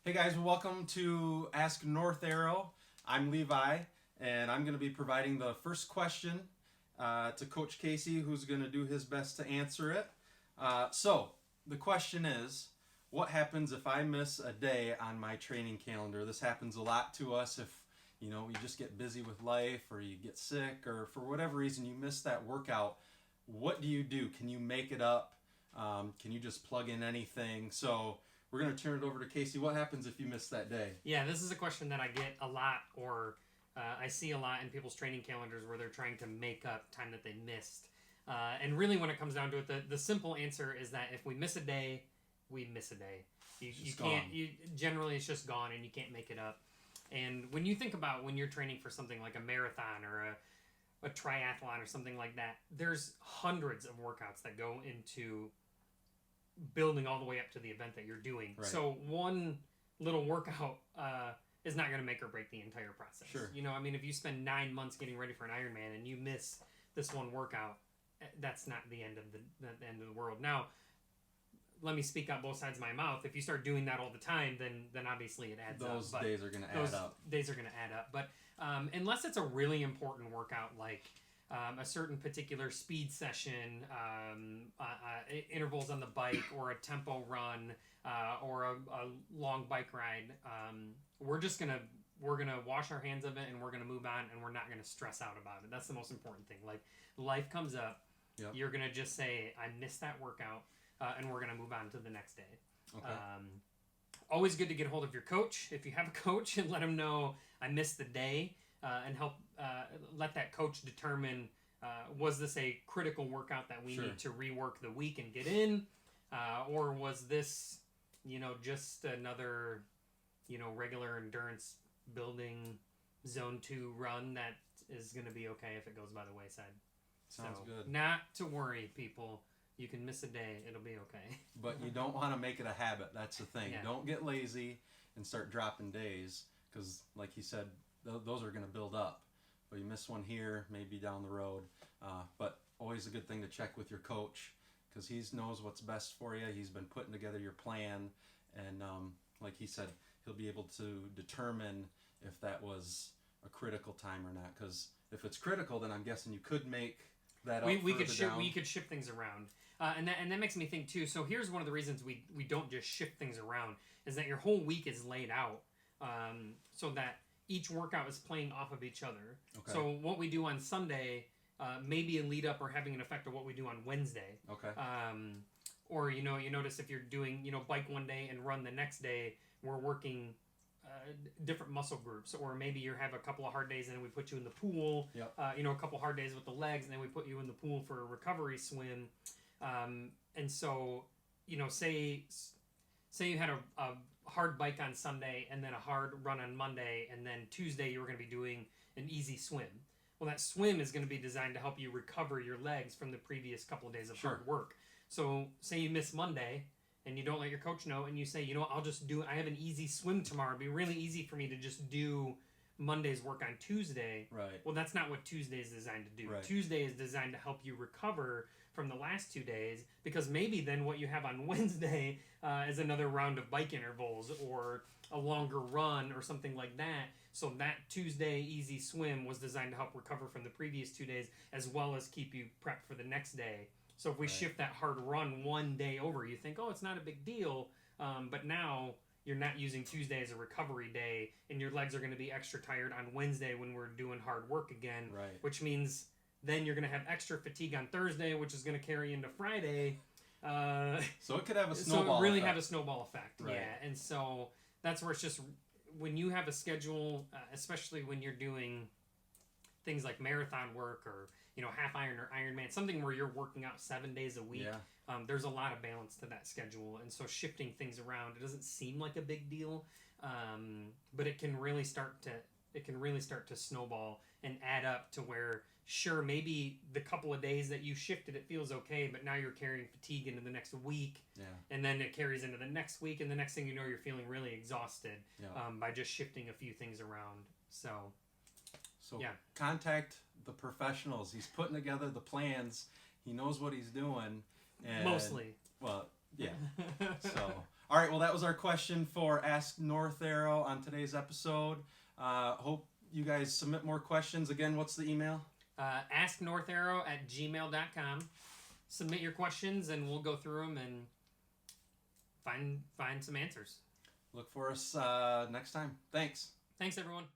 Hey guys, welcome to Ask North Arrow. I'm Levi, and I'm going to be providing the first question to Coach Casey, who's going to do his best to answer it. So, the question is, what happens if I miss a day on my training calendar? This happens a lot to us if, you just get busy with life or you get sick or for whatever reason you miss that workout. What do you do? Can you make it up? Can you just plug in anything? So, we're going to turn it over to Casey. What happens if you miss that day? Yeah, this is a question that I get a lot, or I see a lot in people's training calendars where they're trying to make up time that they missed. And really, when it comes down to it, the simple answer is that if we miss a day, we miss a day. You can't. Generally, it's just gone, and you can't make it up. And when you think about when you're training for something like a marathon or a triathlon or something like that, there's hundreds of workouts that go into building all the way up to the event that you're doing. Right. So one little workout is not going to make or break the entire process. Sure. If you spend 9 months getting ready for an Ironman and you miss this one workout, that's not the end of the end of the world. Now, let me speak out both sides of my mouth. If you start doing that all the time, then obviously it adds up. Those days are going to add up. Days are going to add up. But unless it's a really important workout like a certain particular speed session, intervals on the bike, or a tempo run, or a long bike ride, we're gonna wash our hands of it and we're gonna move on, and we're not gonna stress out about it. That's the most important thing. Like, life comes up, Yep. You're gonna just say, I missed that workout, and we're gonna move on to the next day. Okay. Always good to get a hold of your coach if you have a coach and let them know I missed the day. And help let that coach determine, was this a critical workout that we need to rework the week and get in, or was this, just another, regular endurance building zone 2 run that is going to be okay if it goes by the wayside. Sounds good. Not to worry, people. You can miss a day. It'll be okay. But you don't want to make it a habit. That's the thing. Yeah. Don't get lazy and start dropping days because, like he said, those are going to build up. But you miss one here, maybe down the road. But always a good thing to check with your coach because he knows what's best for you. He's been putting together your plan. And like he said, he'll be able to determine if that was a critical time or not. Because if it's critical, then I'm guessing you could make that up we could down. We could shift things around. And that makes me think, too. So here's one of the reasons we don't just shift things around is that your whole week is laid out so that each workout is playing off of each other. Okay. So what we do on Sunday may be a lead up or having an effect of what we do on Wednesday. Okay. Or, you notice if you're doing, bike one day and run the next day, we're working different muscle groups. Or maybe you have a couple of hard days and then we put you in the pool. Yep. A couple hard days with the legs and then we put you in the pool for a recovery swim. And so, say you had a hard bike on Sunday and then a hard run on Monday, and then Tuesday you were going to be doing an easy swim. Well, that swim is going to be designed to help you recover your legs from the previous couple of days of hard work. So say you miss Monday and you don't let your coach know and you say, I'll just I have an easy swim tomorrow. It'd be really easy for me to just do Monday's work on Tuesday. Right. Well, that's not what Tuesday is designed to do. Right. Tuesday is designed to help you recover from the last 2 days, because maybe then what you have on Wednesday is another round of bike intervals or a longer run or something like that. So that Tuesday easy swim was designed to help recover from the previous 2 days as well as keep you prepped for the next day. So if we shift that hard run one day over, you think, it's not a big deal, but now you're not using Tuesday as a recovery day, and your legs are going to be extra tired on Wednesday when we're doing hard work again, Right. which means then you're going to have extra fatigue on Thursday, which is going to carry into Friday. So it could have a snowball effect. Have a snowball effect, Right. yeah. And so that's where it's just, when you have a schedule, especially when you're doing things like marathon work or half iron or Ironman, something where you're working out 7 days a week. Yeah. There's a lot of balance to that schedule, and so shifting things around, it doesn't seem like a big deal, but it can really start to snowball and add up to where, sure, maybe the couple of days that you shifted it feels okay, but now you're carrying fatigue into the next week, and then it carries into the next week, and the next thing you know, you're feeling really exhausted by just shifting a few things around. So contact the professionals. He's putting together the plans. He knows what he's doing. And, mostly. Well, yeah. So, All right, well, that was our question for Ask North Arrow on today's episode. Hope you guys submit more questions. Again, what's the email? AskNorthArrow@gmail.com. Submit your questions, and we'll go through them and find some answers. Look for us next time. Thanks. Thanks, everyone.